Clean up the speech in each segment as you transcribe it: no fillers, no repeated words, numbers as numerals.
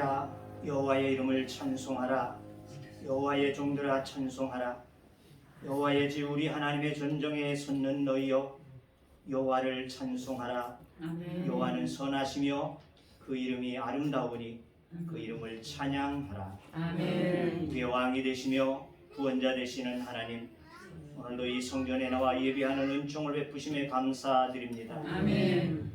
종들아 여호와의 이름을 찬송하라. 여호와의 종들아 찬송하라. 여호와의 지 우리 하나님의 전정에 섰는 너희여 여호와를 찬송하라. 아멘. 여호와는 선하시며 그 이름이 아름다우니 그 이름을 찬양하라. 아멘. 우리의 왕이 되시며 구원자 되시는 하나님, 오늘도 이 성전에 나와 예배하는 은총을 베푸심에 감사드립니다. 아멘.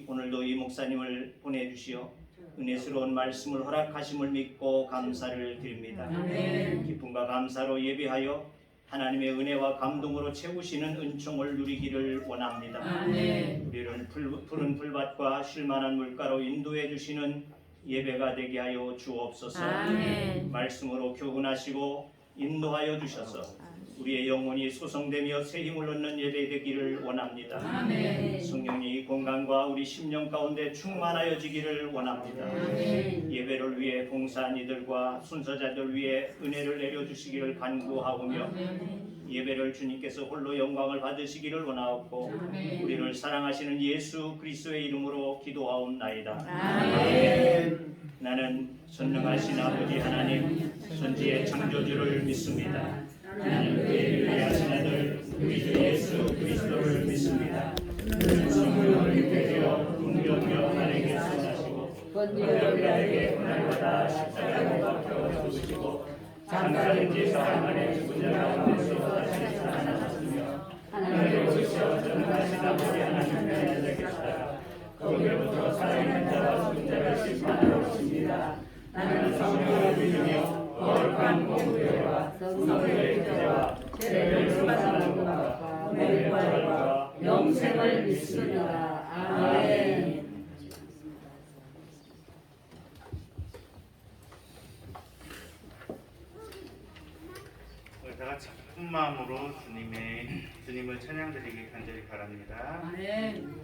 오늘도 이 목사님을 보내주시어 은혜스러운 말씀을 허락하심을 믿고 감사를 드립니다. 아멘. 기쁨과 감사로 예배하여 하나님의 은혜와 감동으로 채우시는 은총을 누리기를 원합니다. 아멘. 우리를 푸른 풀밭과 쉴만한 물가로 인도해 주시는 예배가 되게 하여 주옵소서. 아멘. 말씀으로 교훈하시고 인도하여 주셔서 우리의 영혼이 소성되며 새 힘을 얻는 예배 되기를 원합니다. 아멘. 성령이 건강과 우리 심령 가운데 충만하여지기를 원합니다. 아멘. 예배를 위해 봉사한 이들과 순서자들 위해 은혜를 내려주시기를 간구하오며 아멘. 예배를 주님께서 홀로 영광을 받으시기를 원하옵고 아멘. 우리를 사랑하시는 예수 그리스도의 이름으로 기도하옵나이다. 아멘. 나는 전능하신 아버지 하나님 선지의 창조주를 믿습니다. 나는 그의 유일하신 아들 우리 주 예수 그리스도를 믿습니다. 그는 성령을 믿으며 긍휼하여 하나님께 선하시고 번제하게 날마다 십자가에 박혀 죽으시고 장사된 지 사흘 만에 죽은 자 가운데서 다시 살아나셨으며 하늘에 오르셔 전능하신 아버지 하나님 편에 앉아 계시다가 거기로부터 살아있는 자와 죽은 자를 심판하러 오십니다. 나는 성령을 믿으며 거룩한 공교회와 성도의 교제와 죄를 수반하는 것과 은혜의 부활과 영생을 믿습니다. 아멘. 우리 다 같이 기쁜 마음으로 주님을 찬양드리기 간절히 바랍니다. 아멘.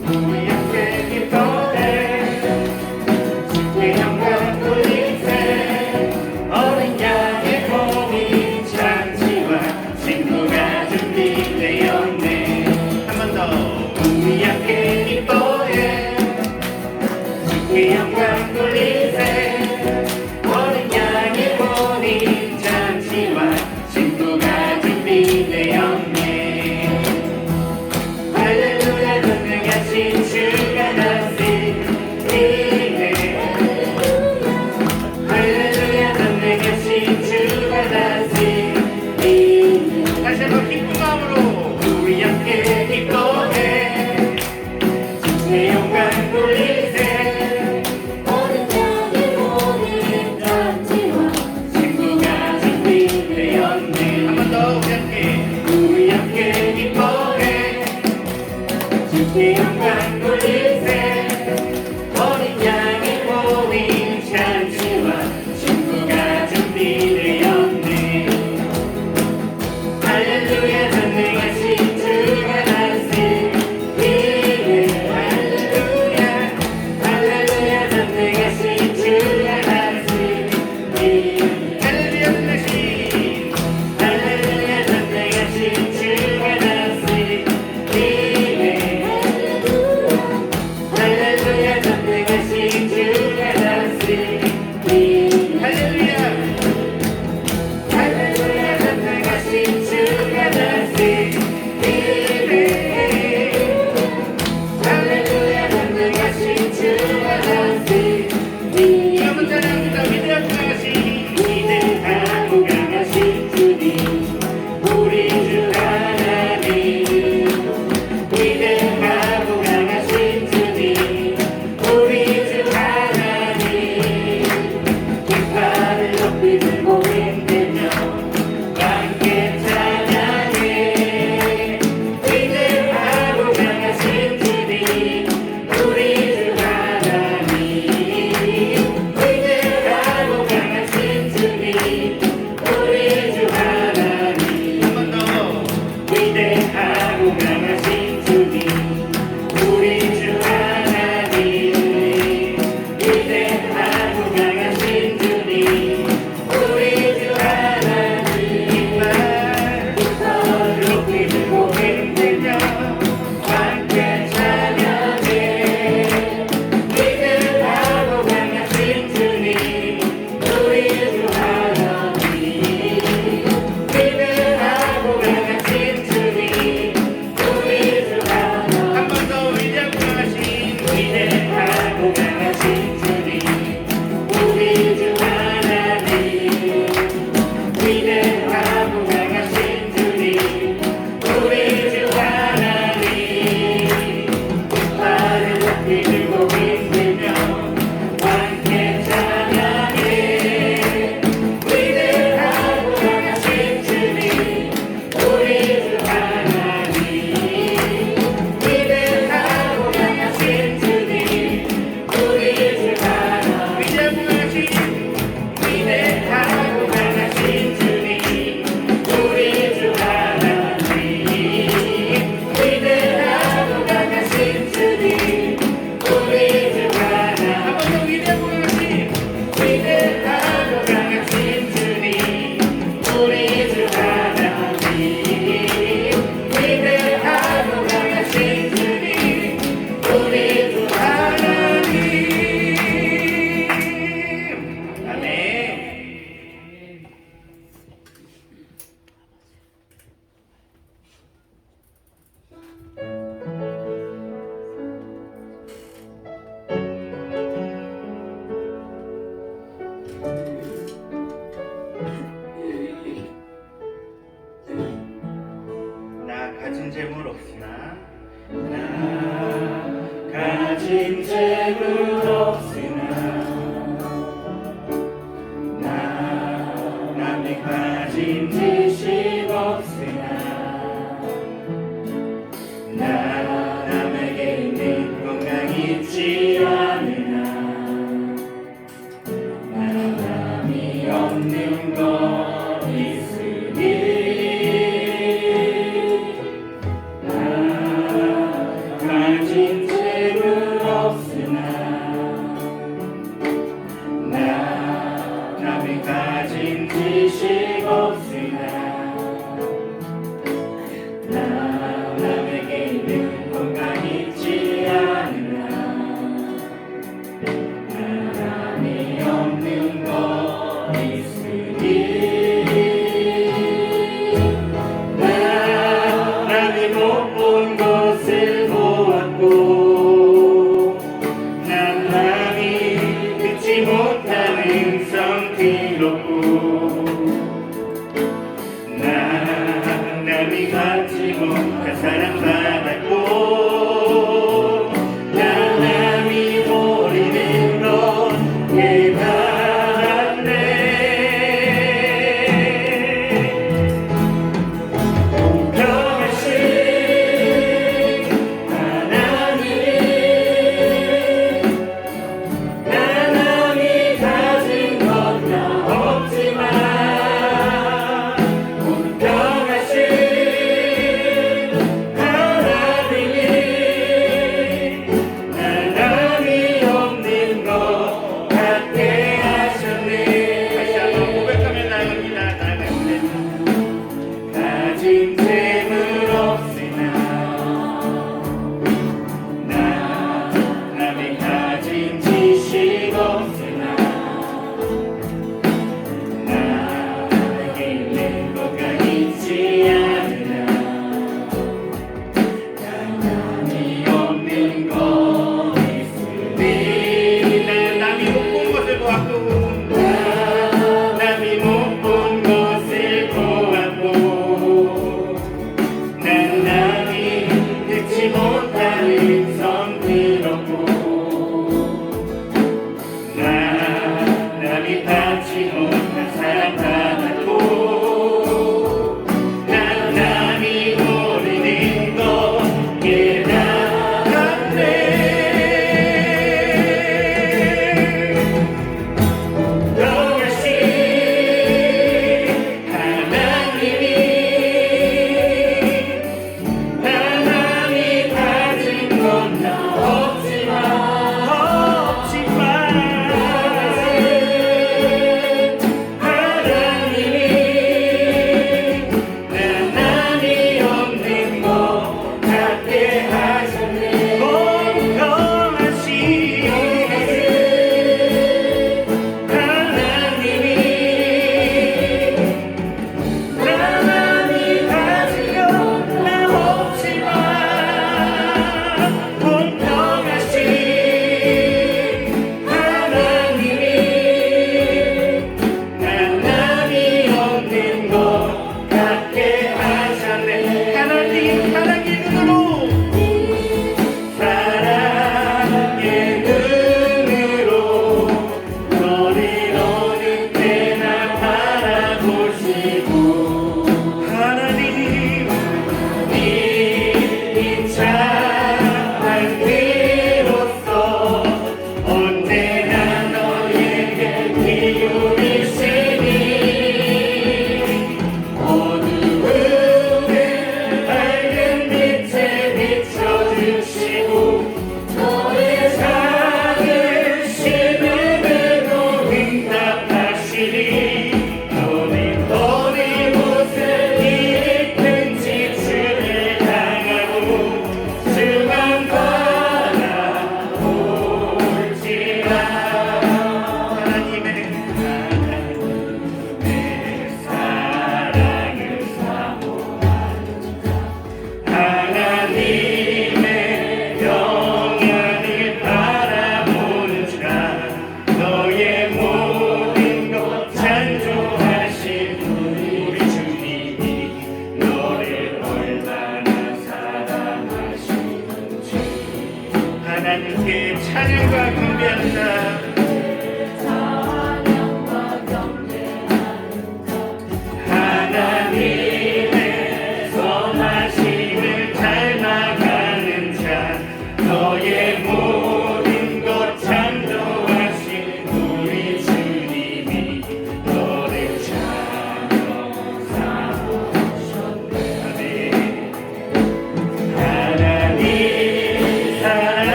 우리 함께 기뻐해 주께 영광 돌리세 어린 양의 몸이 잔치와 친구가 준비되었네. 한 번 더. 우리 함께 기뻐해 주께 영광 돌리세 어린 양의 몸이 잔치와 친구가 준비되었네. 할렐루야 전능하신 주가 다스리네. 할렐루야 전능하신 주가 다스리네. 다시 한번 기쁜 마음으로 우리 함께 기뻐해 주의 영광 돌리세 어린 양의 모든 잔치와 친구가 준비되었네. 한 번 더 우리 함께 기뻐해 주께 영광 돌리세 어린 양의 모인 잔치와 친구가 준비되었네. 할렐루야 전능하신 주가 다스리네. 할렐루야 할렐루야 전능하신 주가 다스리네. 할렐루야 전능하신 할렐루야 전능하신 주가 다스리네. 할렐루야 전능하신 주가 다스리네. 할렐루야 할렐루야 전능하신 주가 다스리네. 할렐루야 전능하신 주가 다스리네. 여러분 찬양합니다. 위대하고 강하신 위대하고 강하신 주님 우리 주 하나님. 위대하고 강하신 주님 우리 주 하나님. 깃발을 높이 들고 힘내며 함께 찬양해. 위대하고 강하신 주님 우리 주 하나님. 위대하고 강하신 위대하고 강하신 주님 우리 주 하나님 위대하고 강하신 주님 우리 주 하나님 아멘. 나 가진 재물 없으나 나 가진 재물 없으나 나 남이 가진 지식 없으나 나 남에게 있는 건강 있지 않으나 나 남이 없는 것 있으니 가진 재물 없으나 나 남이 가진 지식 없으나 나 남에게 있는 건강 있지 않으나 나 남이 없는 것 있으니 나 남이 못 본 것을 보았고 난 남이 듣지 못한 음성 들었고 난 남이 갖지 못한 사랑 받았고 난 남이 모르는 것 깨달았네. 공평하신 하나님 나 남이 가진 것 나 없지만 공평하신 하나님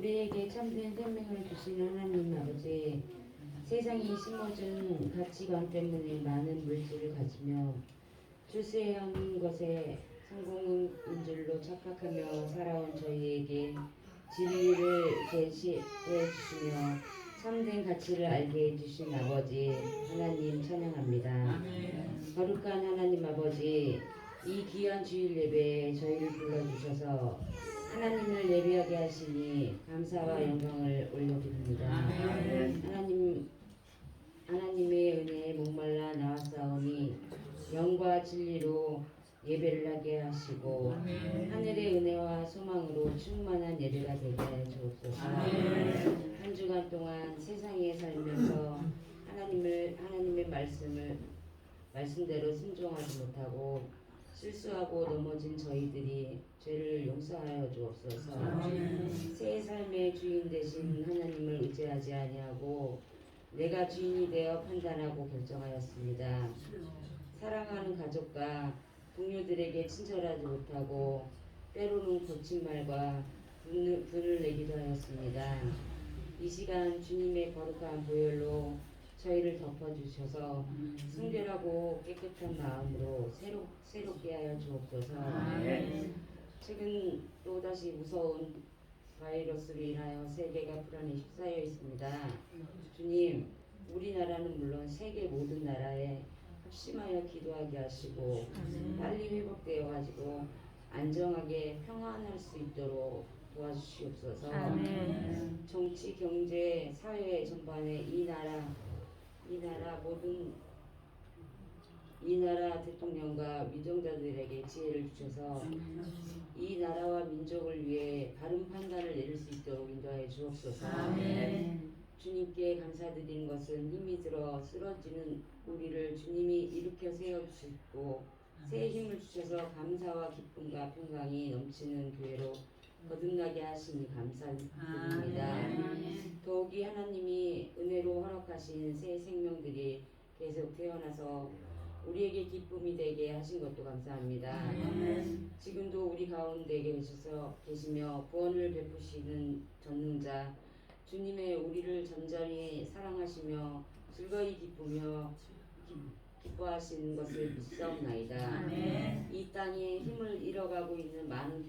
우리에게 참된 생명을 주신 하나님 아버지, 세상이 심어준 가치관 때문에 많은 물질을 가지며 출세한 것에 성공인 줄로 착각하며 살아온 저희에게 진리를 제시해 주시며 참된 가치를 알게 해주신 아버지 하나님 찬양합니다. 거룩한 하나님 아버지, 이 귀한 주일 예배에 저희를 불러주셔서 하나님을 예배하게 하시니 감사와 영광을 올려드립니다. 하나님의 은혜에 목말라 나왔사오니 영과 진리로 예배를 하게 하시고 하늘의 은혜와 소망으로 충만한 예배가 되게 하여 주옵소서. 한 주간 동안 세상에 살면서 하나님의 말씀대로 순종하지 못하고 실수하고 넘어진 저희들이 죄를 용서하여 주옵소서. 새 삶의 주인 되신 하나님을 의지하지 아니하고 내가 주인이 되어 판단하고 결정하였습니다. 사랑하는 가족과 동료들에게 친절하지 못하고 때로는 거친 말과 분을 내기도 하였습니다. 이 시간 주님의 거룩한 보혈로 저희를 덮어주셔서 순결하고 깨끗한 마음으로 새롭게 하여 주옵소서. 최근 또다시 무서운 바이러스로 인하여 세계가 불안에 휩싸여 있습니다. 주님, 우리나라는 물론 세계 모든 나라에 합심하여 기도하게 하시고 빨리 회복되어 가지고 안정하게 평안할 수 있도록 도와주시옵소서. 정치, 경제, 사회 전반에 이 나라 대통령과 위정자들에게 지혜를 주셔서 이 나라와 민족을 위해 바른 판단을 내릴 수 있도록 인도하여 주옵소서. 주님께 감사드리는 것은 힘이 들어 쓰러지는 우리를 주님이 일으켜 세워주시고 새 힘을 주셔서 감사와 기쁨과 평강이 넘치는 교회로 거듭나게 하시니 감사드립니다. 더욱이 하나님이 은혜로 허락하신 새 생명들이 계속 태어나서 우리에게 기쁨이 되게 하신 것도 감사합니다. 지금도 우리 가운데 계시며 구원을 베푸시는 전능자 주님의 우리를 전전히 사랑하시며 즐거이 기뻐하시는 것을 믿사옵나이다. 이 땅에 힘을 잃어가고 있는 많은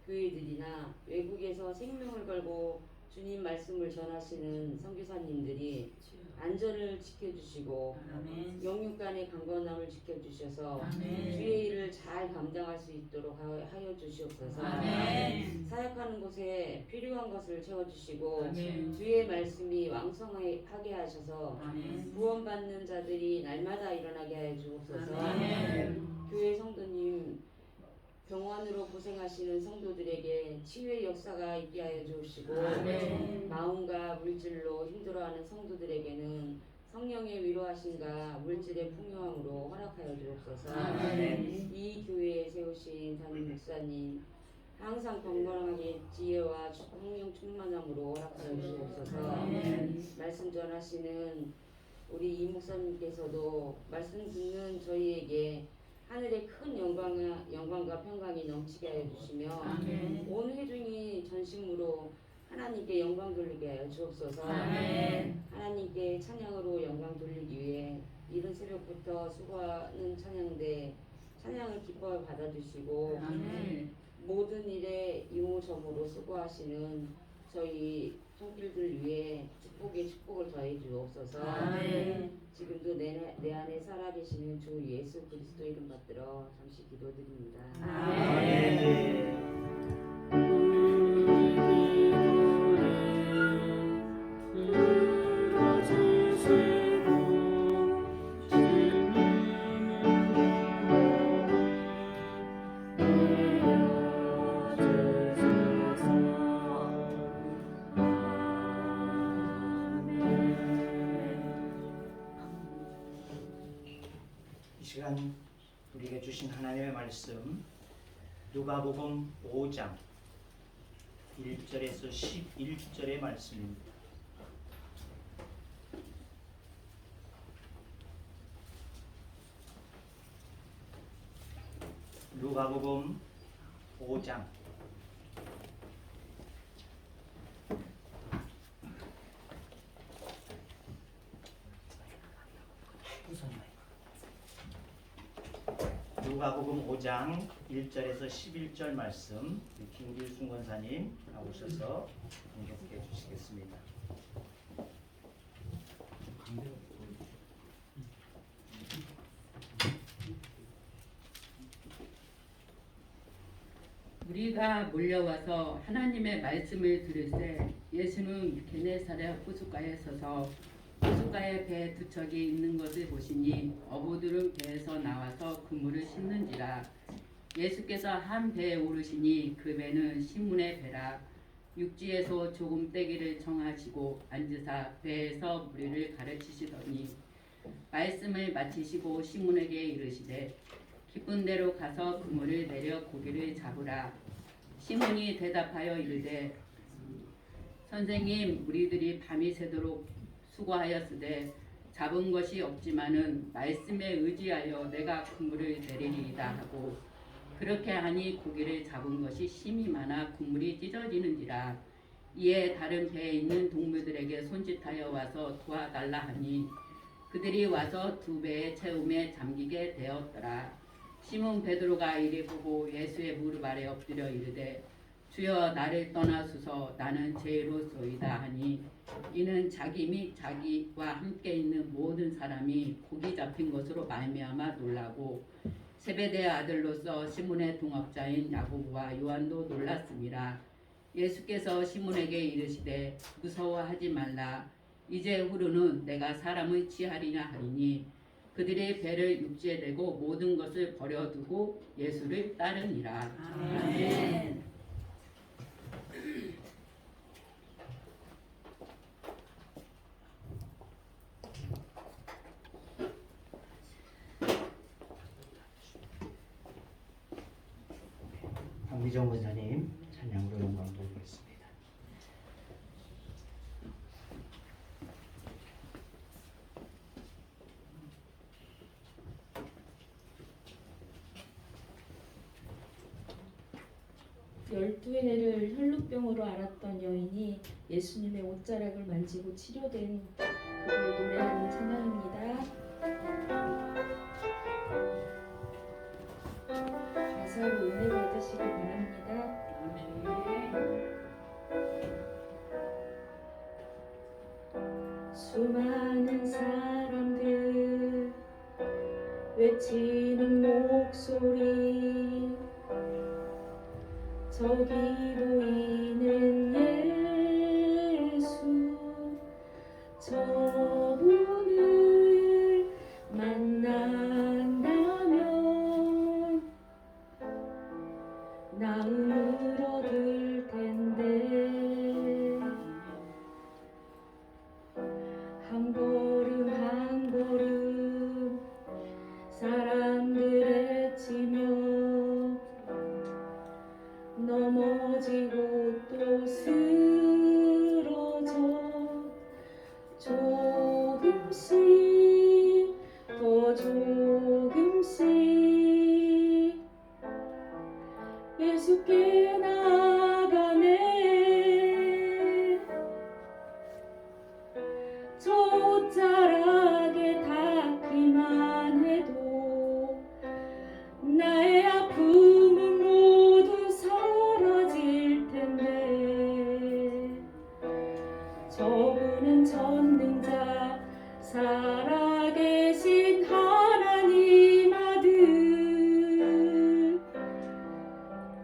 교회들이나 외국에서 생명을 걸고 주님 말씀을 전하시는 선교사님들이 안전을 지켜주시고 영육간의 강건함을 지켜주셔서 주의 일을 잘 감당할 수 있도록 하여 주시옵소서. 사역하는 곳에 필요한 것을 채워주시고 주의 말씀이 왕성하게 하셔서 구원받는 자들이 날마다 일어나게 하여 주옵소서. 교회 성도님, 병원으로 고생하시는 성도들에게 치유의 역사가 있게 하여 주시고 마음과 물질로 힘들어하는 성도들에게는 성령의 위로하심과 물질의 풍요함으로 허락하여 주옵소서. 이 교회에 세우신 담임 목사님 항상 건강하게 지혜와 성령 충만함으로 허락하여 주옵소서. 말씀 전하시는 우리 이 목사님께서도 말씀 듣는 저희에게 하늘의 큰 영광과 평강이 넘치게 하여 주시며 온 회중이 전심으로 하나님께 영광 돌리게 하여 주옵소서. 하나님께 찬양으로 영광 돌리기 위해 이른 새벽부터 수고하는 찬양을 기뻐 받아주시고 모든 일에 이모저모로 수고하시는 저희 손길들 위해 축복을 더해 주옵소서. 지금도 내 안에 살아계시는 주 예수 그리스도 이름 받들어 잠시 기도드립니다. 이 시간 우리에게 주신 하나님의 말씀 누가복음 5장 1절에서 11절의 말씀입니다. 누가복음 5장 누가복음 5장 1절에서 11절 말씀 김길순 권사님 나오셔서 공독해 주시겠습니다. 우리가 몰려와서 하나님의 말씀을 들을때 예수는 게네사렛 호숫가에 서서 호숫가에 배 두 척이 있는 것을 보시니 어부들은 배에서 나와서 그물을 씻는지라. 예수께서 한 배에 오르시니 그 배는 시몬의 배라. 육지에서 조금 떼기를 정하시고 앉으사 배에서 무리를 가르치시더니 말씀을 마치시고 시몬에게 이르시되 기쁜 데로 가서 그물을 내려 고기를 잡으라. 시몬이 대답하여 이르되 선생님, 우리들이 밤이 새도록 수고하였으되 잡은 것이 없지만은 말씀에 의지하여 내가 그물을 내리리이다 하고 그렇게 하니 고기를 잡은 것이 심이 많아 그물이 찢어지는지라. 이에 다른 배에 있는 동무들에게 손짓하여 와서 도와달라 하니 그들이 와서 두 배의 채움에 잠기게 되었더라. 시몬 베드로가 이리 보고 예수의 무릎 아래 엎드려 이르되 주여 나를 떠나소서 나는 죄로소이다 하니 이는 자기 및 자기와 함께 있는 모든 사람이 고기 잡힌 것으로 말미암아 놀라고 세베대의 아들로서 시몬의 동업자인 야고보와 요한도 놀랐습니다. 예수께서 시몬에게 이르시되 무서워하지 말라. 이제 후로는 내가 사람을 취하리라 하리니 그들의 배를 육지에 대고 모든 것을 버려두고 예수를 따르니라. 아멘. 황미정 권사님 찬양으로 영광 돌리겠습니다. 열두의 해를 혈루병으로 앓았던 여인이 예수님의 옷자락을 만지고 치료된 그걸 노래하는 찬양입니다. 가사로 은혜 받으시기 바랍니다. 수많은 사람들 외치는 목소리 저기 보이는 예수 저분을 만난다면 나음을 얻을 텐데 한 걸음 한 걸음 사람들의 치며 넘어지고 또 쓰러져 조금씩 더 조금씩 예수께 나가네. 저 옷자락에 닿기만 해도 나의 아픔은 모두 사라질 텐데 저분은 전능자 살아계신 하나님 아들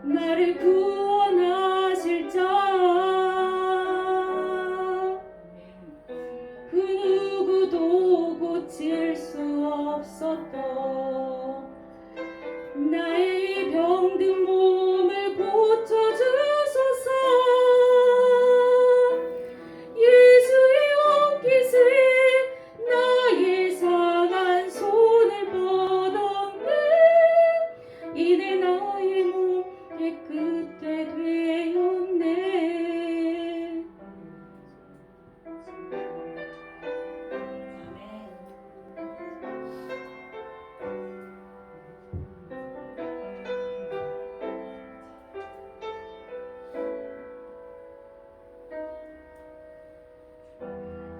나를 구원하실 자 그 누구도 고칠 수 없었던 나의 병든 몸을 고쳐주소서. 예수의 옷깃에 나의 상한 손을 뻗었네. 이내 나의 몸 깨끗게 되었네.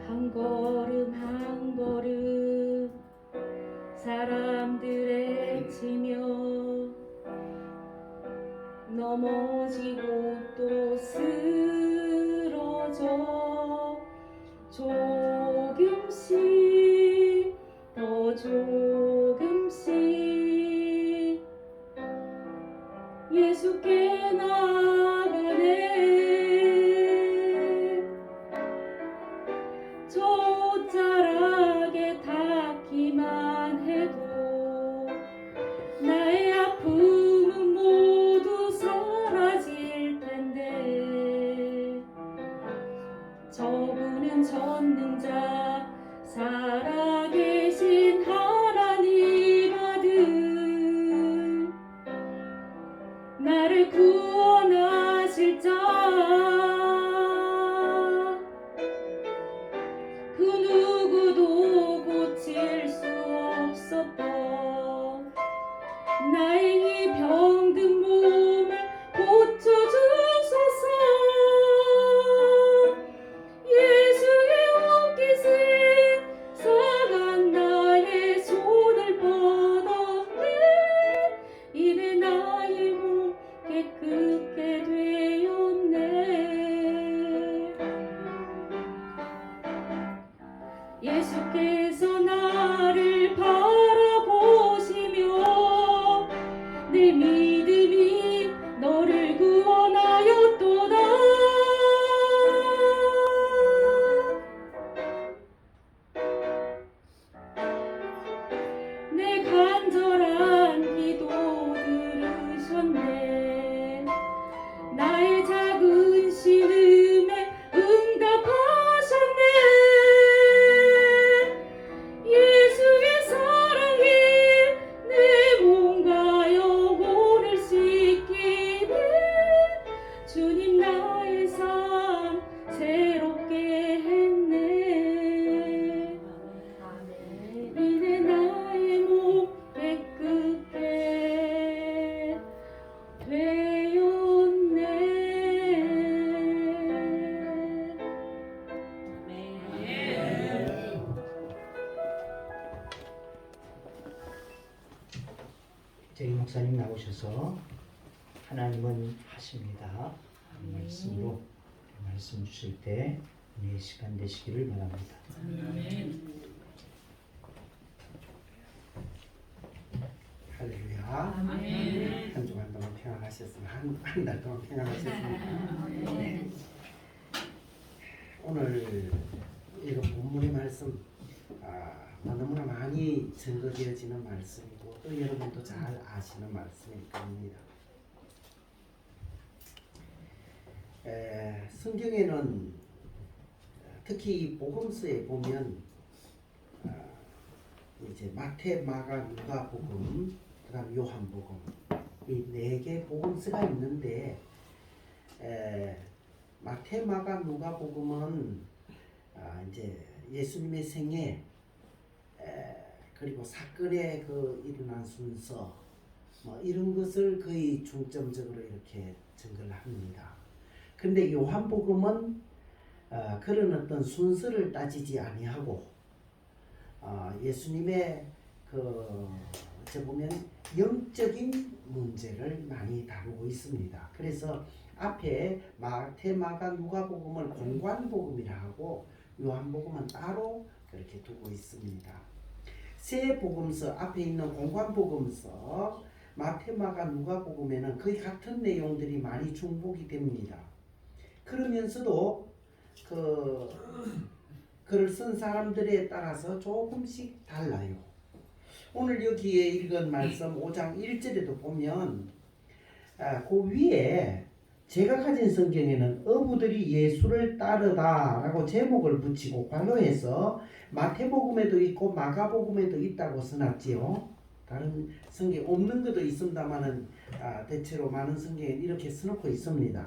한 걸음 한 걸음 사람들의 치며 넘어지고 또 쓰러져 조금씩 더 조금씩 예수께 나가네. 저 옷자락에 닿기만 해도 나의 아픔은 모두 사라질 텐데 저분은 전능자 살아계신 하나님 아들 나를 구원하실 자 그 누구도 고칠 수 없었던 나의 이 병든 몸을 고쳐주소서. 예수의 옷깃에 사간 나의 손을 뻗었네. 이내 나의 몸 깨끗게 되었네. 예수께서 나를 바라보시며 내 믿음이 너를 구원하였도다. 내 간절한 기도 들으셨네. 나의 작은 신음에 응답하셨네. 예수의 사랑이 내 몸과 영혼을 씻기네. 주님 나의 삶 새롭게 했네. 이내 나의 몸 깨끗게 되었네. 저희 목사님 나오셔서 하나님은 하십니다. 말씀으로 말씀 주실 때 은혜의 시간 되시기를 바랍니다. 할렐루야. 한 주간 동안 평안하셨으면 한 달 동안 평안하셨습니다. 네. 오늘 이런 본문의 말씀 너무나 많이 증거되어지는 말씀이고 또 여러분도 잘 아시는 말씀일 겁니다. 성경에는 특히 복음서에 보면 이제 마태, 마가, 누가 복음, 그다음 요한 복음 이 네 개 복음서가 있는데 마태, 마가, 누가 복음은 이제 예수님의 생애 그리고 사건의 그 일어난 순서 뭐 이런 것을 거의 중점적으로 이렇게 증거를 합니다. 근데 요한복음은 그런 어떤 순서를 따지지 아니하고 예수님의 그 어찌 보면 영적인 문제를 많이 다루고 있습니다. 그래서 앞에 마태, 마가, 누가복음을 공관복음이라 하고 요한복음은 따로 그렇게 두고 있습니다. 세 복음서 앞에 있는 공관복음서 마태, 마가, 누가복음에는 거의 같은 내용들이 많이 중복이 됩니다. 그러면서도 글을 쓴 사람들에 따라서 조금씩 달라요. 오늘 여기에 읽은 말씀 5장 1절에도 보면 그 위에 제가 가진 성경에는 어부들이 예수를 따르다 라고 제목을 붙이고 관로해서 마태복음에도 있고 마가복음에도 있다고 써놨지요. 다른 성경 없는 것도 있습니다만은 대체로 많은 성경에 이렇게 써놓고 있습니다.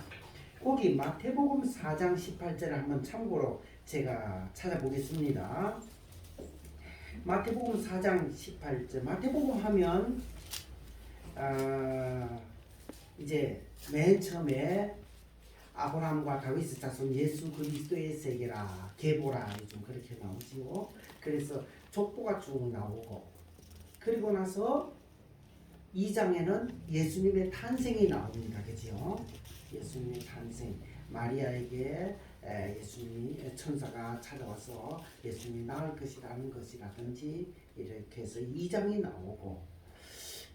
거기 마태복음 4장 18절을 한번 참고로 제가 찾아보겠습니다. 마태복음 4장 18절. 마태복음 하면 이제 맨 처음에 아브라함과 다윗의 자손 예수 그리스도의 세계라 계보라 좀 그렇게 나오지요. 그래서 족보가 쭉 나오고 그리고 나서 2장에는 예수님의 탄생이 나옵니다. 그죠? 예수님의 탄생. 마리아에게 예수님이 천사가 찾아와서 예수님이 낳을 것이라는 것이라든지 이렇게 해서 2장이 나오고,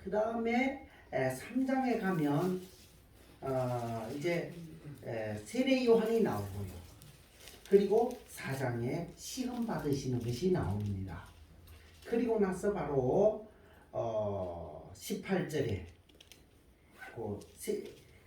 그 다음에 3장에 가면 이제 세례 요한이 나오고요. 그리고 4장에 시험 받으시는 것이 나옵니다. 그리고 나서 바로 18절에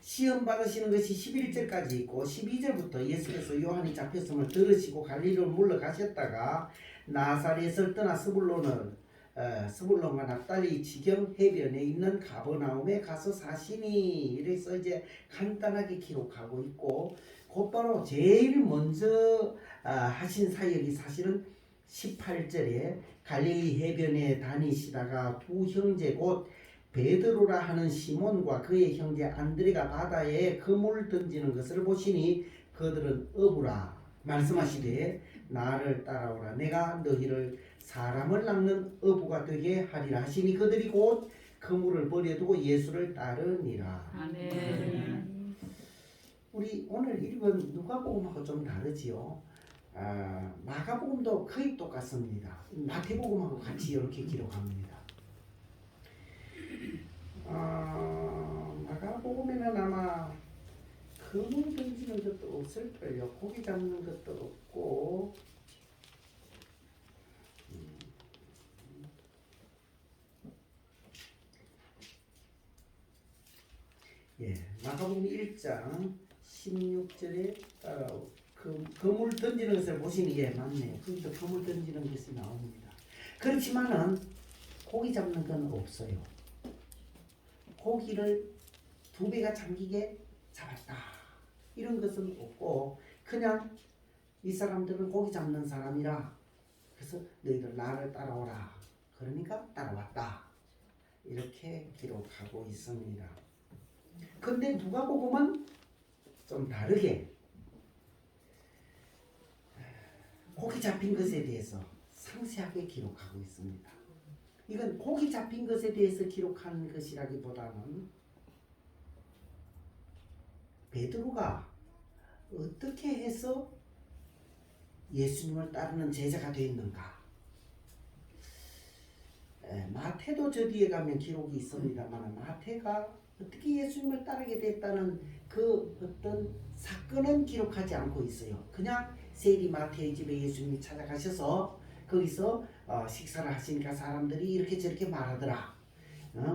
시험 받으시는 것이 11절까지 있고, 12절부터 예수께서 요한이 잡혔음을 들으시고 갈릴리로 물러가셨다가 나사렛을 떠나 스불론과 납달리 지경 해변에 있는 가버나움에 가서 사시니, 이래서 이제 간단하게 기록하고 있고, 곧바로 제일 먼저 하신 사역이 사실은 18절에 갈릴리 해변에 다니시다가 두 형제 곧 베드로라 하는 시몬과 그의 형제 안드레가 바다에 그물 던지는 것을 보시니 그들은 어부라 말씀하시되 나를 따라오라 내가 너희를 사람을 낚는 어부가 되게 하리라 하시니 그들이 곧 그물을 버려두고 예수를 따르니라. 아멘. 우리 오늘 읽은 누가복음하고 좀 다르지요. 마가복음도 거의 똑같습니다. 마태복음하고 같이 이렇게 기록합니다. 마가복음에는 아마 그물 던지는 것도 없을걸요. 고기 잡는 것도 없고, 마가복음 1장 16절에 그물 던지는 것을 보시니 맞네요. 거기서 그물 던지는 것이 나옵니다. 그렇지만은 고기 잡는 건 없어요. 고기를 두 배가 잠기게 잡았다 이런 것은 없고, 그냥 이 사람들은 고기 잡는 사람이라 그래서 너희들 나를 따라오라 그러니까 따라왔다 이렇게 기록하고 있습니다. 근데 누가복음은 좀 다르게 고기 잡힌 것에 대해서 상세하게 기록하고 있습니다. 이건 고기 잡힌 것에 대해서 기록한 것이라기보다는 베드로가 어떻게 해서 예수님을 따르는 제자가 되었는가. 마태도 저 뒤에 가면 기록이 있습니다만 마태가 어떻게 예수님을 따르게 됐다는 그 어떤 사건은 기록하지 않고 있어요. 그냥 세리 마태의 집에 예수님이 찾아가셔서 거기서 식사를 하시니까 사람들이 이렇게 저렇게 말하더라.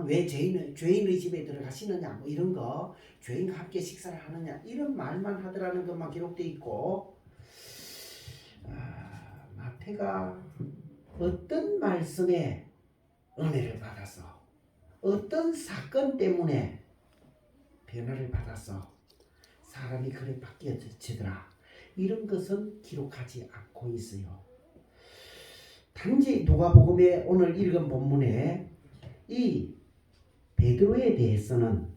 왜 죄인의 집에 들어가시느냐 뭐 이런 거, 죄인과 함께 식사를 하느냐 이런 말만 하더라는 것만 기록되어 있고, 마태가 어떤 말씀에 은혜를 받아서 어떤 사건 때문에 변화를 받아서 사람이 그래 바뀌어지더라 이런 것은 기록하지 않고 있어요. 단지 누가복음에 오늘 읽은 본문에 이 베드로에 대해서는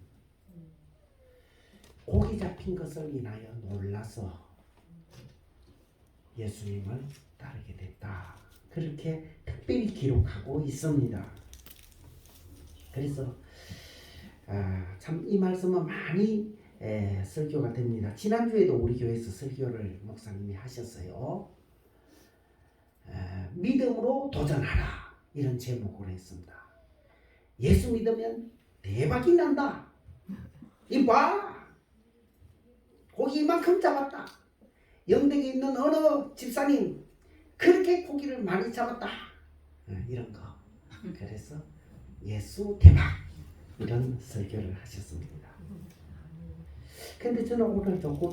고기 잡힌 것을 인하여 놀라서 예수님을 따르게 됐다 그렇게 특별히 기록하고 있습니다. 그래서 참 이 말씀은 많이 설교가 됩니다. 지난주에도 우리 교회에서 설교를 목사님이 하셨어요. 믿음으로 도전하라 이런 제목으로 했습니다. 예수 믿으면 대박이 난다. 이봐 고기 이만큼 잡았다. 영덕에 있는 어느 집사님 그렇게 고기를 많이 잡았다. 이런 거. 그래서 예수 대박 이런 설교를 하셨습니다. 근데 저는 오늘 조금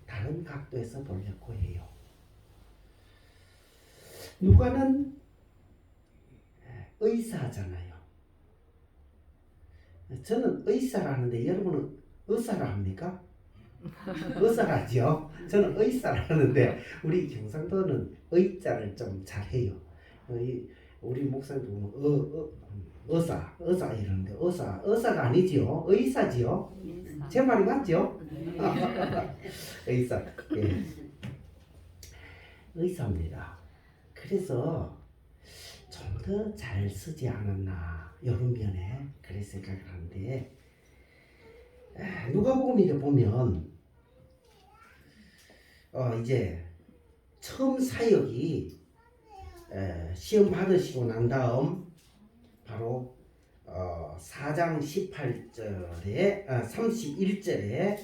다른 각도에서 보려고 해요. 누가는 의사잖아요. 저는 의사라는데 여러분은 의사라 합니까? 의사라죠. 저는 의사라는데 우리 경상도는 의자를 좀 잘해요. 우리 목사님도 의사 이러는데 의사가 아니지요. 의사지요. 제 말이 맞죠? 의사. 의사입니다. 그래서 좀 더 잘 쓰지 않았나 이런 면에 그렇게 생각을 하는데 누가복음에 보면 이제 처음 사역이 시험 받으시고 난 다음 바로 4장 18절에 31절에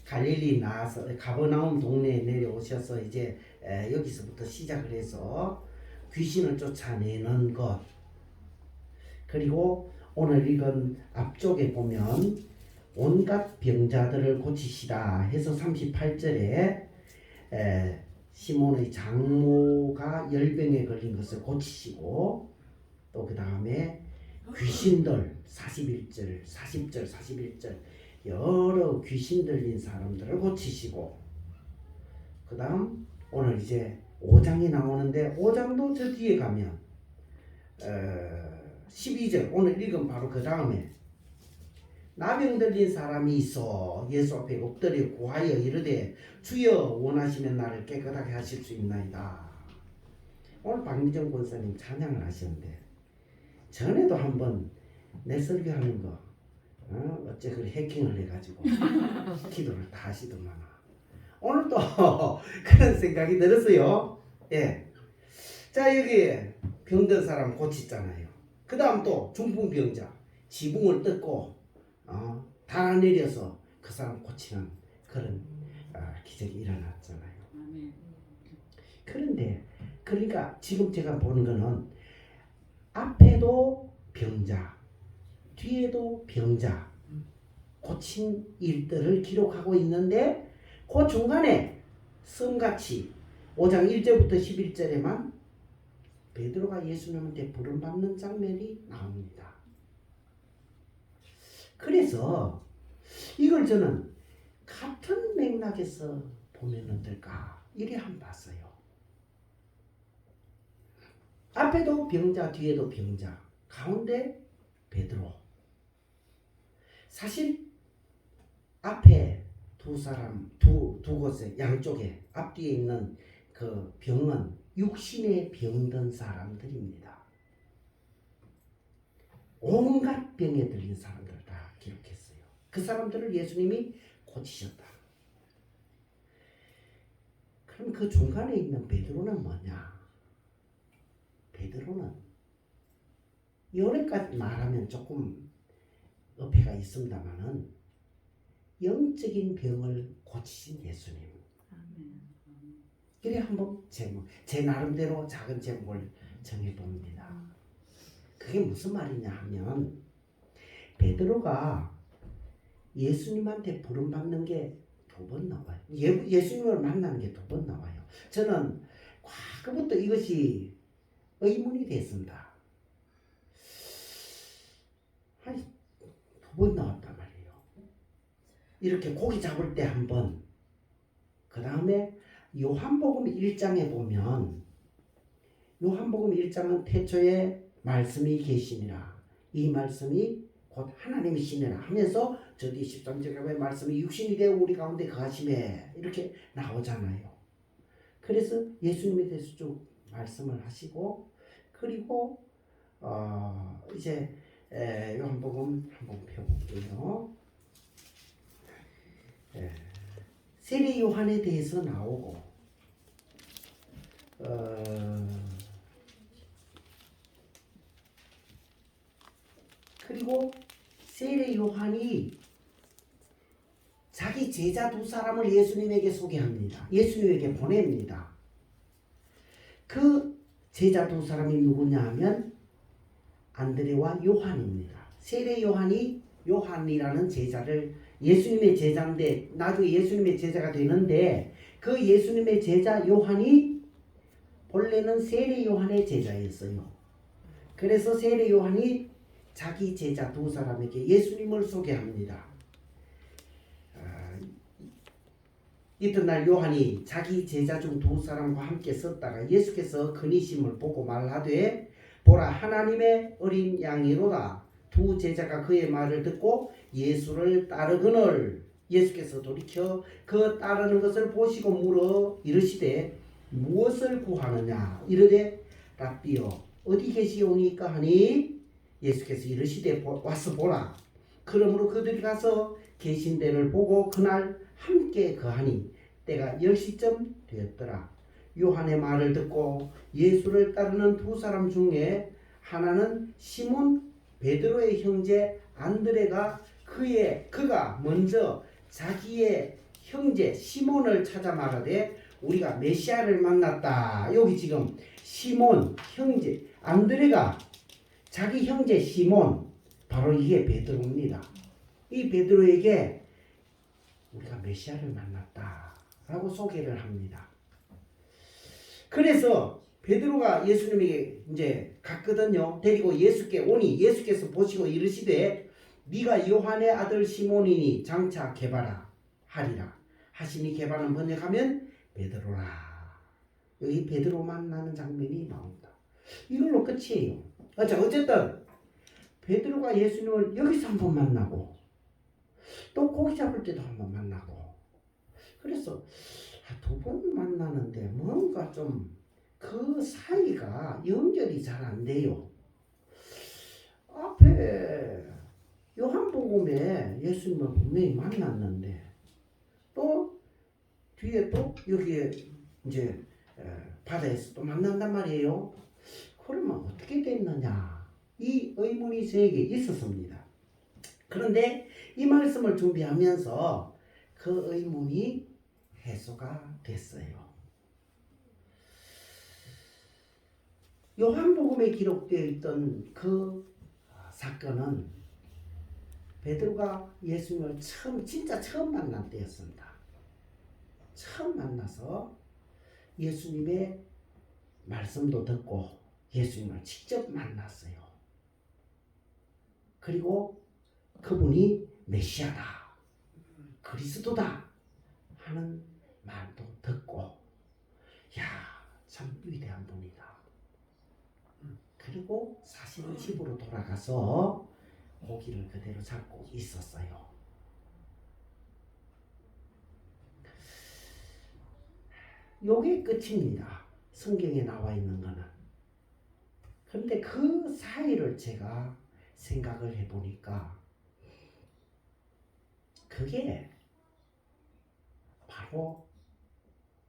갈릴리 나와서 가버나움 동네에 내려오셔서 이제 여기서부터 시작을 해서 귀신을 쫓아내는 것, 그리고 오늘 읽은 앞쪽에 보면 온갖 병자들을 고치시다 해서 38절에 시몬의 장모가 열병에 걸린 것을 고치시고, 또 그 다음에 귀신들 41절, 40절, 41절 여러 귀신 들린 사람들을 고치시고, 그 다음 오늘 이제 5장이 나오는데 5장도 저 뒤에 가면 12절 오늘 읽은 바로 그 다음에 나병 들린 사람이 있어 예수 앞에 엎드려 구하여 이르되 주여 원하시면 나를 깨끗하게 하실 수 있나이다. 오늘 박미정 권사님 찬양을 하셨는데 전에도 한번 내 설교하는 거 어째 그래 해킹을 해가지고 기도를 다 하시더만 오늘 또 그런 생각이 들었어요. 예. 자, 여기 병든 사람 고치잖아요. 그 다음 또 중풍병자 지붕을 뜯고 달아내려서 그 사람 고치는 그런 기적이 일어났잖아요. 그런데 그러니까 지금 제가 보는 거는 앞에도 병자, 뒤에도 병자 고친 일들을 기록하고 있는데 그 중간에 썸같이 5장 1절부터 11절에만 베드로가 예수님한테 부름받는 장면이 나옵니다. 그래서 이걸 저는 같은 맥락에서 보면 어떨까 이래 한번 봤어요. 앞에도 병자, 뒤에도 병자, 가운데 베드로. 사실 앞에 두 사람, 두 곳에 양쪽에 앞뒤에 있는 그 병은 육신에 병든 사람들입니다. 온갖 병에 들린 사람들 다 기록했어요. 그 사람들을 예수님이 고치셨다. 그럼 그 중간에 있는 베드로는 뭐냐? 베드로는 여기까지 말하면 조금 어폐가 있습니다만은 영적인 병을 고치신 예수님. 그래 한번 제 나름대로 작은 제목을 정해봅니다. 그게 무슨 말이냐 하면 베드로가 예수님한테 부름받는 게 2번 나와요. 예수님을 만나는 게 2번 나와요. 저는 과거부터 이것이 의문이 됐습니다. 한 2번 나왔단 말이에요. 이렇게 고기 잡을 때 한 번, 그 다음에 요한복음 1장에 보면 요한복음 1장은 태초에 말씀이 계시니라 이 말씀이 곧 하나님이시니라 하면서 저 뒤 13절에 말씀이 육신이 되어 우리 가운데 거하심에 이렇게 나오잖아요. 그래서 예수님에 대해서 쭉 말씀을 하시고, 그리고 이제 요한복음 한번 펴볼게요. 세례 요한에 대해서 나오고 그리고 세례 요한이 자기 제자 2사람을 예수님에게 소개합니다. 예수님에게 보냅니다. 그 제자 2사람이 누구냐 하면 안드레와 요한입니다. 세례 요한이 요한이라는 제자를 예수님의 제자인데 나중에 예수님의 제자가 되는데 그 예수님의 제자 요한이 본래는 세례 요한의 제자였어요. 그래서 세례 요한이 자기 제자 2사람에게 예수님을 소개합니다. 이튿날 요한이 자기 제자 중 2사람과 함께 섰다가 예수께서 그니심을 보고 말하되 보라 하나님의 어린 양이로다. 2 제자가 그의 말을 듣고 예수를 따르거늘 예수께서 돌이켜 그 따르는 것을 보시고 물어 이르시되 무엇을 구하느냐 이르되 랍비여 어디 계시오니까 하니 예수께서 이르시되 와서 보라. 그러므로 그들이 가서 계신 데를 보고 그날 함께 거하니 때가 10시쯤 되었더라. 요한의 말을 듣고 예수를 따르는 두 사람 중에 하나는 시몬 베드로의 형제 안드레가 그가 먼저 자기의 형제 시몬을 찾아 말하되 우리가 메시아를 만났다. 여기 지금 시몬 형제 안드레가 자기 형제 시몬, 바로 이게 베드로입니다. 이 베드로에게 우리가 메시아를 만났다 라고 소개를 합니다. 그래서 베드로가 예수님에게 이제 갔거든요. 데리고 예수께 오니 예수께서 보시고 이르시되 네가 요한의 아들 시몬이니 장차 게바라 하리라 하시니 게바는 번역하면 베드로라. 여기 베드로 만나는 장면이 나옵니다. 이걸로 끝이에요. 어쨌든 베드로가 예수님을 여기서 한번 만나고 또 고기 잡을 때도 한번 만나고, 그래서 두 번 만나는데 뭔가 좀 그 사이가 연결이 잘 안 돼요. 앞에 요한복음에 예수님을 분명히 만났는데 또 뒤에 또 여기에 이제 바다에서 또 만난단 말이에요. 그러면 어떻게 됐느냐, 이 의문이 저에게 있었습니다. 그런데 이 말씀을 준비하면서 그 의문이 해소가 됐어요. 요한복음에 기록되어 있던 그 사건은 베드로가 예수님을 진짜 처음 만난 때였습니다. 처음 만나서 예수님의 말씀도 듣고 예수님을 직접 만났어요. 그리고 그분이 메시아다, 그리스도다 하는 말도 듣고, 야, 참 위대한 분이다. 그리고 사실은 집으로 돌아가서 고기를 그대로 잡고 있었어요. 요게 끝입니다. 성경에 나와 있는 거는. 그런데 그 사이를 제가 생각을 해보니까 그게 바로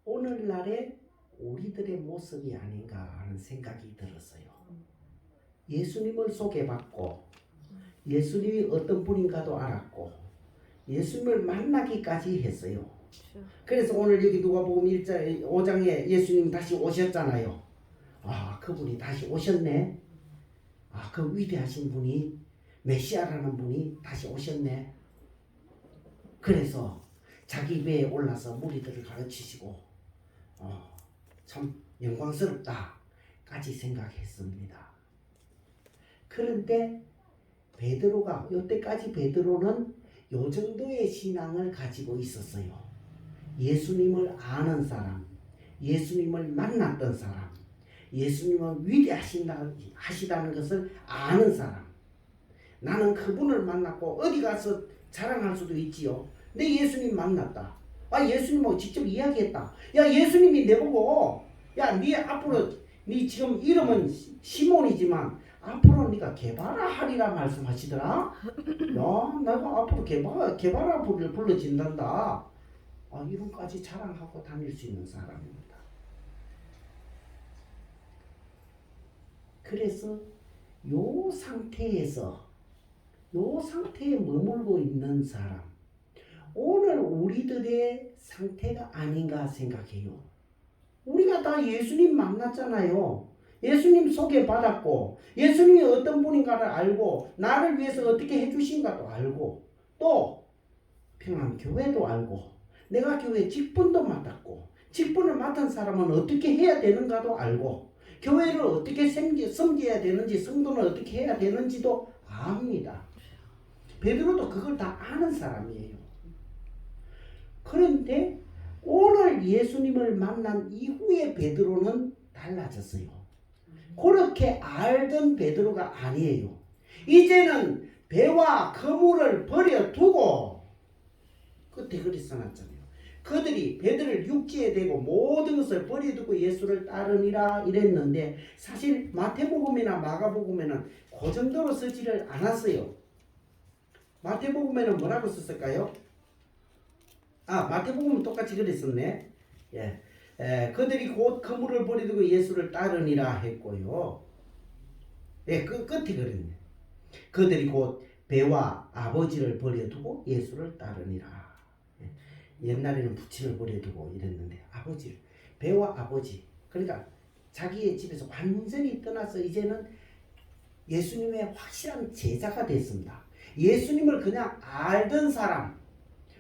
오늘날의 우리들의 모습이 아닌가 하는 생각이 들었어요. 예수님을 소개받고 예수님이 어떤 분인가도 알았고 예수님을 만나기까지 했어요. 그래서 오늘 여기 누가복음 5장에 예수님 다시 오셨잖아요. 아, 그분이 다시 오셨네. 아, 그 위대하신 분이, 메시아라는 분이 다시 오셨네. 그래서 자기 배에 올라서 무리들을 가르치시고 참 영광스럽다까지 생각했습니다. 그런데 베드로가, 이때까지 베드로는 요 정도의 신앙을 가지고 있었어요. 예수님을 아는 사람, 예수님을 만났던 사람, 예수님은 위대하시다는 것을 아는 사람. 나는 그분을 만났고 어디 가서 자랑할 수도 있지요. 내 예수님 만났다. 아, 예수님하고 직접 이야기했다. 야, 예수님이 내보고, 야, 네 앞으로, 네 지금 이름은 시몬이지만 앞으로 네가 게바라 하리라 말씀하시더라. 야, 내가 앞으로 게바라 불러진단다. 아, 이름까지 자랑하고 다닐 수 있는 사람입니다. 그래서 요 상태에 머물고 있는 사람, 오늘 우리들의 상태가 아닌가 생각해요. 우리가 다 예수님 만났잖아요. 예수님 소개받았고 예수님이 어떤 분인가를 알고 나를 위해서 어떻게 해주신가도 알고 또 평안교회도 알고 내가 교회 직분도 맡았고 직분을 맡은 사람은 어떻게 해야 되는가도 알고 교회를 어떻게 섬겨야 되는지 성도는 어떻게 해야 되는지도 압니다. 베드로도 그걸 다 아는 사람이에요. 그런데 오늘 예수님을 만난 이후에 베드로는 달라졌어요. 그렇게 알던 베드로가 아니에요. 이제는 배와 그물을 버려두고 끝에 그리 써놨잖아요. 그들이 배들을 육지에 대고 모든 것을 버려두고 예수를 따르니라 이랬는데 사실 마태복음이나 마가복음에는 그 정도로 쓰지를 않았어요. 마태복음에는 뭐라고 썼을까요? 마태복음은 똑같이 그랬었네. 그들이 곧 그물을 버려두고 예수를 따르니라 했고요. 그 끝이 그랬네. 그들이 곧 배와 아버지를 버려두고 예수를 따르니라. 옛날에는 부친을 버려두고 이랬는데 아버지를, 배와 아버지, 그러니까 자기의 집에서 완전히 떠나서 이제는 예수님의 확실한 제자가 됐습니다. 예수님을 그냥 알던 사람,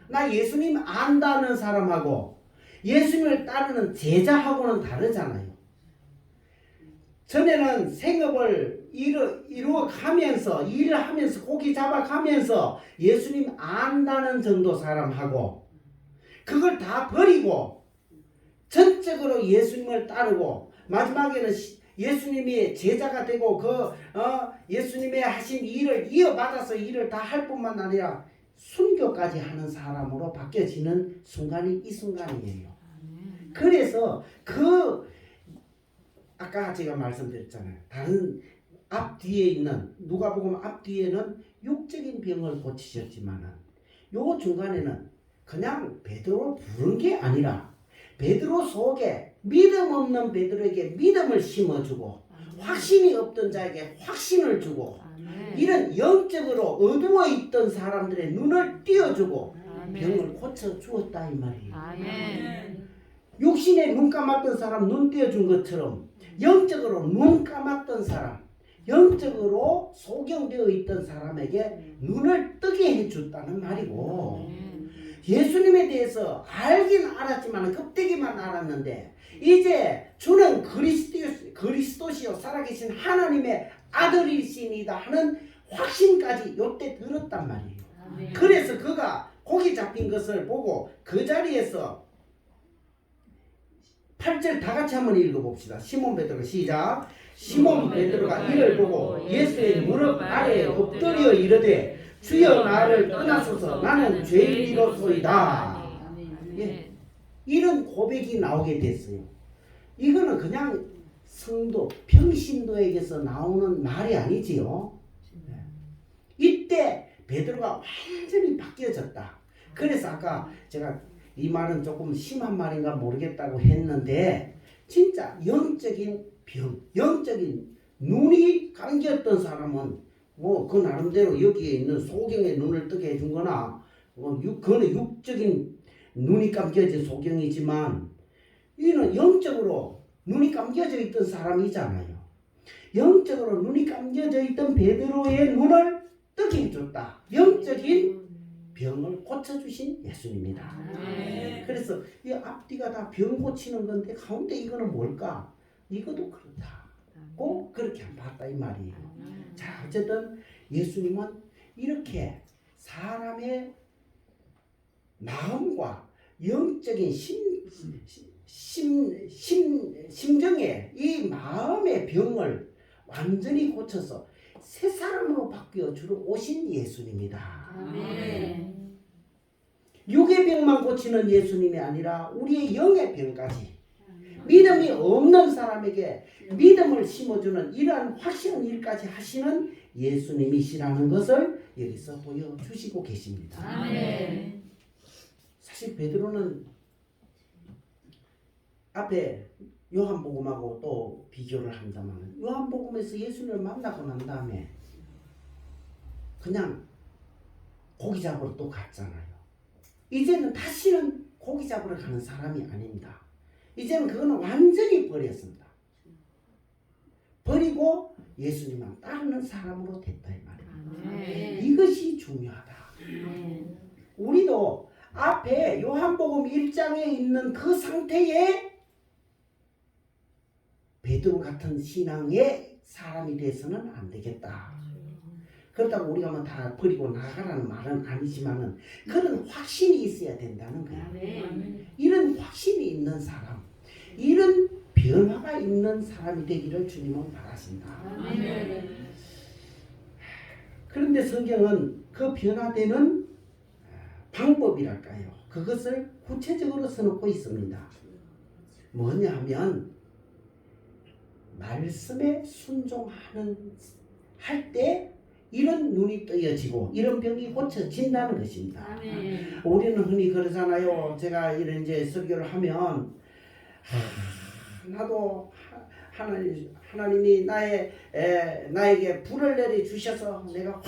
나 예수님 안다는 사람하고 예수님을 따르는 제자하고는 다르잖아요. 전에는 생업을 이루어가면서 일을 하면서 고기 잡아가면서 예수님 안다는 정도 사람하고 그걸 다 버리고 전적으로 예수님을 따르고 마지막에는 예수님이 제자가 되고 예수님의 하신 일을 이어받아서 일을 다 할 뿐만 아니라 순교까지 하는 사람으로 바뀌어지는 순간이 이 순간이에요. 그래서 아까 제가 말씀드렸잖아요. 다른 앞뒤에 있는 누가복음 앞뒤에는 육적인 병을 고치셨지만은 요 중간에는 그냥 베드로 부른 게 아니라 베드로 속에 믿음 없는 베드로에게 믿음을 심어주고 확신이 없던 자에게 확신을 주고 이런 영적으로 어두워 있던 사람들의 눈을 띄워주고 병을 고쳐 주었다 이 말이에요. 육신에 눈 감았던 사람 눈 띄워준 것처럼 영적으로 눈 감았던 사람, 영적으로 소경되어 있던 사람에게 눈을 뜨게 해줬다는 말이고 예수님에 대해서 알긴 알았지만 껍데기만 알았는데 이제 주는 그리스도시요 살아계신 하나님의 아들이시니다 하는 확신까지 요때 들었단 말이에요. 그래서 그가 고기 잡힌 것을 보고 그 자리에서 8절 다 같이 한번 읽어봅시다. 시몬 베드로 시작. 시몬 베드로가 이를 보고 예수의 무릎 아래에 엎드려 이르되 주여 나를 떠나소서 나는 죄인이로소이다. 이런 고백이 나오게 됐어요. 이거는 그냥 성도, 평신도에게서 나오는 말이 아니지요. 이때 베드로가 완전히 바뀌어졌다. 그래서 아까 제가 이 말은 조금 심한 말인가 모르겠다고 했는데 진짜 영적인 병, 영적인 눈이 감겼던 사람은 그 나름대로 여기에 있는 소경의 눈을 뜨게 해준 거나 그거는 육적인 눈이 감겨진 소경이지만 이는 영적으로 눈이 감겨져 있던 사람이잖아요. 영적으로 눈이 감겨져 있던 베드로의 눈을 뜨게 해줬다. 영적인 병을 고쳐주신 예수님이다. 그래서 이 앞뒤가 다 병 고치는 건데 가운데 이거는 뭘까? 이것도 그렇다. 꼭 그렇게 봤다 이 말이에요. 자, 어쨌든 예수님은 이렇게 사람의 마음과 영적인 심정의 이 마음의 병을 완전히 고쳐서 새 사람으로 바뀌어 주러 오신 예수님이다. 육의 병만 고치는 예수님이 아니라 우리의 영의 병까지 믿음이 없는 사람에게 믿음을 심어주는 이러한 확실한 일까지 하시는 예수님이시라는 것을 여기서 보여주시고 계십니다. 사실 베드로는 앞에 요한복음하고 또 비교를 한다면 요한복음에서 예수님을 만나고 난 다음에 그냥 고기 잡으러 또 갔잖아요. 이제는 다시는 고기 잡으러 가는 사람이 아닙니다. 이제는 그거는 완전히 버렸습니다. 버리고 예수님만 따르는 사람으로 됐다 이 말이에요. 이것이 중요하다. 우리도 앞에 요한복음 1장에 있는 그 상태에 베드로 같은 신앙의 사람이 돼서는 안 되겠다. 그렇다고 우리가 뭐 다 버리고 나가라는 말은 아니지만은 그런 확신이 있어야 된다는 거예요. 이런 확신이 있는 사람, 이런 변화가 있는 사람이 되기를 주님은 바라신다. 그런데 성경은 그 변화되는 방법이랄까요? 그 그것을 구체적으로 써놓고 있습니다. 뭐냐 하면 말씀에 순종하는 할 때 이런 눈이 뜨여지고 이런 병이 고쳐진다는 것입니다. 아멘. 우리는 흔히 그러잖아요. 제가 이런 이제 설교를 하면 나도 하나님이 나에게 불을 내려 주셔서 내가 확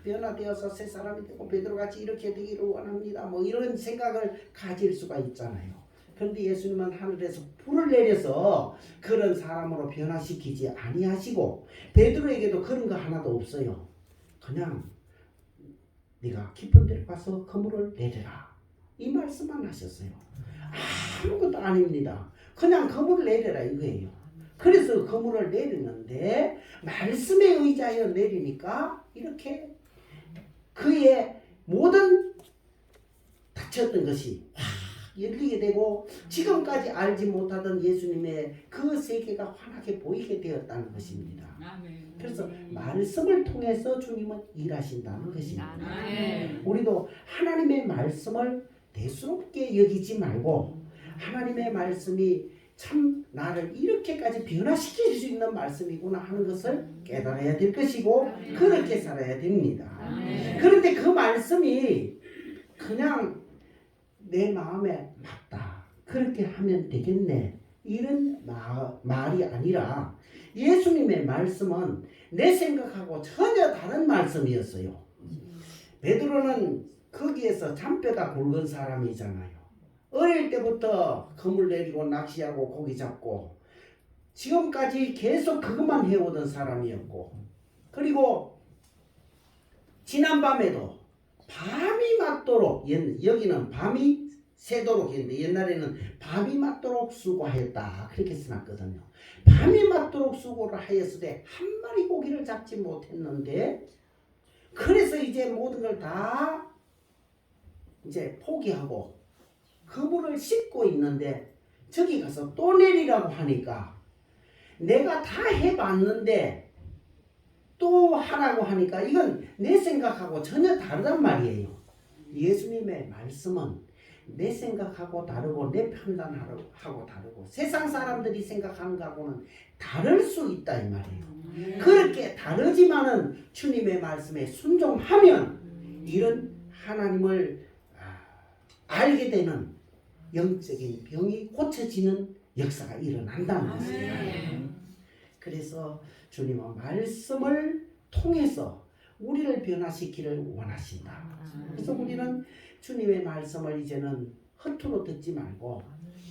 변화되어서 새 사람이 되고 베드로같이 이렇게 되기를 원합니다. 뭐 이런 생각을 가질 수가 있잖아요. 그런데 예수님은 하늘에서 불을 내려서 그런 사람으로 변화시키지 아니하시고 베드로에게도 그런 거 하나도 없어요. 그냥 네가 깊은 데를 가서 그물을 내려라. 이 말씀만 하셨어요. 아무것도 아닙니다. 그냥 그물을 내려라 이거예요. 그래서 그물을 내리는데 말씀에 의지하여 내리니까 이렇게 그의 모든 닫혔던 것이 열리게 되고 지금까지 알지 못하던 예수님의 그 세계가 환하게 보이게 되었다는 것입니다. 그래서 말씀을 통해서 주님은 일하신다는 것입니다. 우리도 하나님의 말씀을 대수롭게 여기지 말고 하나님의 말씀이 참 나를 이렇게까지 변화시킬 수 있는 말씀이구나 하는 것을 깨달아야 될 것이고 그렇게 살아야 됩니다. 그런데 그 말씀이 그냥 내 마음에 맞다 그렇게 하면 되겠네 이런 말이 아니라 예수님의 말씀은 내 생각하고 전혀 다른 말씀이었어요. 베드로는 거기에서 잔뼈가 굵은 사람이잖아요. 어릴 때부터 그물 내리고 낚시하고 고기 잡고 지금까지 계속 그것만 해오던 사람이었고 그리고 지난밤에도 밤이 맞도록 여기는 밤이 새도록 했는데 옛날에는 밤이 맞도록 수고하였다 그렇게 써놨거든요. 밤이 맞도록 수고를 하였을 때 한 마리 고기를 잡지 못했는데 그래서 이제 모든 걸 다 이제 포기하고 그물을 씻고 있는데 저기 가서 또 내리라고 하니까 내가 다 해봤는데 또 하라고 하니까 이건 내 생각하고 전혀 다르단 말이에요. 예수님의 말씀은 내 생각하고 다르고 내 판단하고 다르고 세상 사람들이 생각하는 거하고는 다를 수 있다 이 말이에요. 그렇게 다르지만은 주님의 말씀에 순종하면 이런 하나님을 알게 되는 영적인 병이 고쳐지는 역사가 일어난다는 것입니다. 그래서 주님은 말씀을 통해서 우리를 변화시키기를 원하신다. 그래서 우리는 주님의 말씀을 이제는 허투루 듣지 말고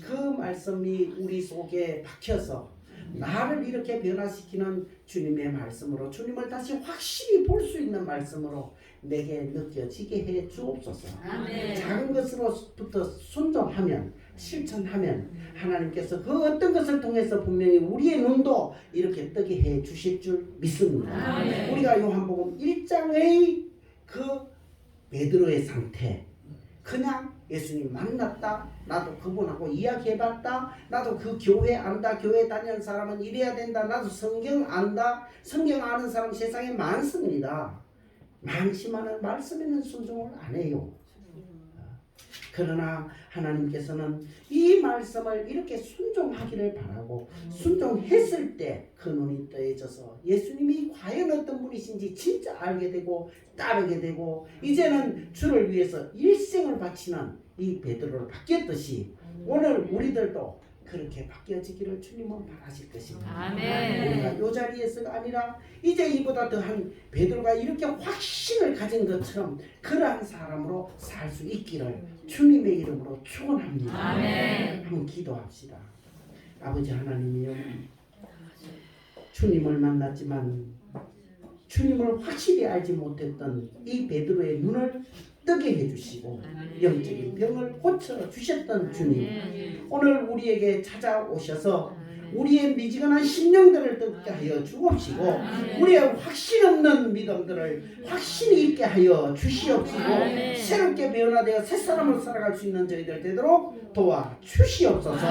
그 말씀이 우리 속에 박혀서 나를 이렇게 변화시키는 주님의 말씀으로 주님을 다시 확실히 볼 수 있는 말씀으로 내게 느껴지게 해 주옵소서. 아멘. 작은 것으로부터 순종하면 실천하면 하나님께서 그 어떤 것을 통해서 분명히 우리의 눈도 이렇게 뜨게 해 주실 줄 믿습니다. 아멘. 우리가 요한복음 1장의 그 베드로의 상태 그냥 예수님 만났다 나도 그분하고 이야기해봤다 나도 그 교회 안다 교회 다니는 사람은 이래야 된다 나도 성경 안다 성경 아는 사람 세상에 많습니다. 많지만은 말씀에는 순종을 안 해요. 그러나 하나님께서는 이 말씀을 이렇게 순종하기를 바라고 순종했을 때 그 눈이 떠져서 예수님이 과연 어떤 분이신지 진짜 알게 되고 따르게 되고 이제는 주를 위해서 일생을 바치는 이 베드로를 바뀌었듯이 오늘 우리들도 그렇게 바뀌어지기를 주님은 바라실 것입니다. 아멘. 우리가 이 자리에서가 아니라 이제 이보다 더한 베드로가 이렇게 확신을 가진 것처럼 그러한 사람으로 살 수 있기를 주님의 이름으로 축원합니다. 아멘. 한번 기도합시다. 아버지 하나님이여 주님을 만났지만 주님을 확실히 알지 못했던 이 베드로의 눈을 뜨게 해주시고 영적인 병을 고쳐주셨던 주님 오늘 우리에게 찾아오셔서 우리의 미지근한 심령들을 뜨겁게 하여 주옵시고 우리의 확신 없는 믿음들을 확신이 있게 하여 주시옵시고 새롭게 변화되어 새사람으로 살아갈 수 있는 저희들 되도록 도와 주시옵소서.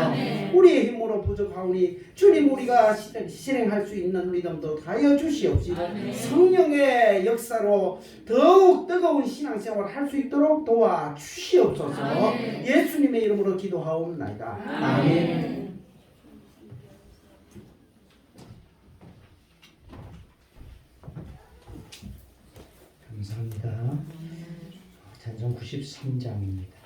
우리의 힘으로 부족하오니 주님 우리가 실행할 수 있는 믿음도 하여 주시옵시고 성령의 역사로 더욱 뜨거운 신앙생활을 할 수 있도록 도와 주시옵소서. 예수님의 이름으로 기도하옵나이다. 아멘. 감사합니다. 찬송 93장입니다.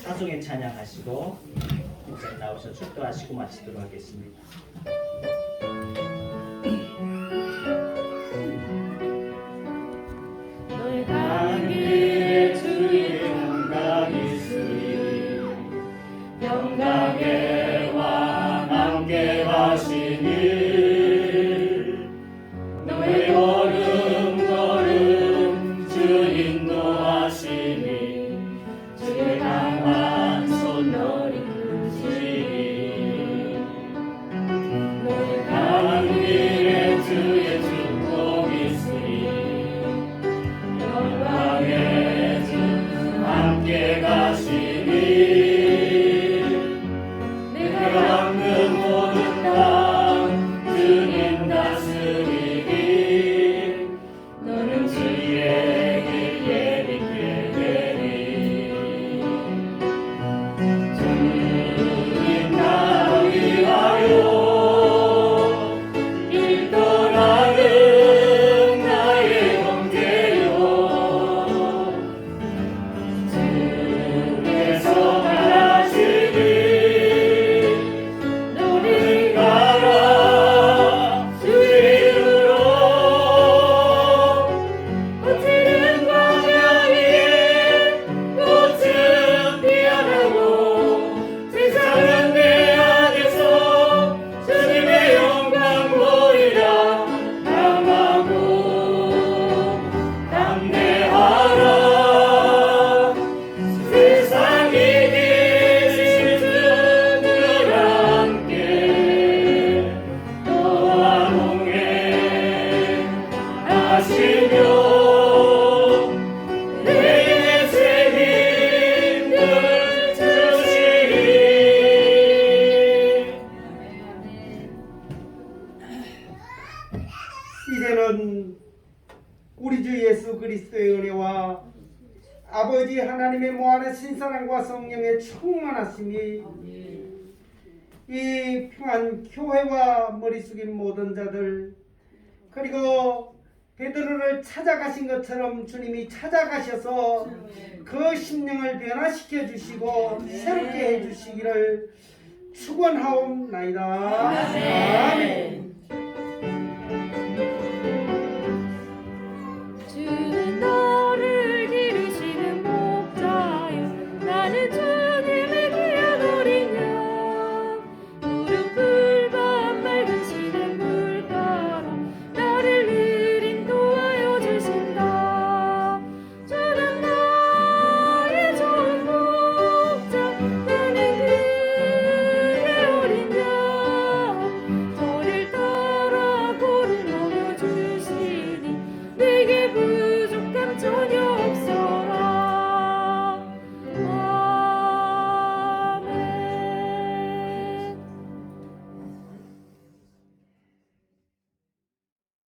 사송에 찬양하시고 목사님 나오셔서 축도하시고 마치도록 하겠습니다. 가는 길에 주의 영광이 있으리 영광의 왕 함께 하시니 너의 걸음 걸음 주 인도하시니 주의 강한 손 너를 이끄시니 너의 가는 길에 주의 축복이 있으리 영광의 주 함께 가시니 내가 없는 모든 땅 주님 다스리기 너는 주의 길 예비게 되리 아버지 하나님의 무한하신 사랑과 성령의 충만하심이 이 평안 교회와 머리 숙인 모든 자들, 그리고 베드로를 찾아가신 것처럼 주님이 찾아가셔서 그 심령을 변화시켜 주시고 새롭게 해 주시기를 축원하옵나이다. 아멘.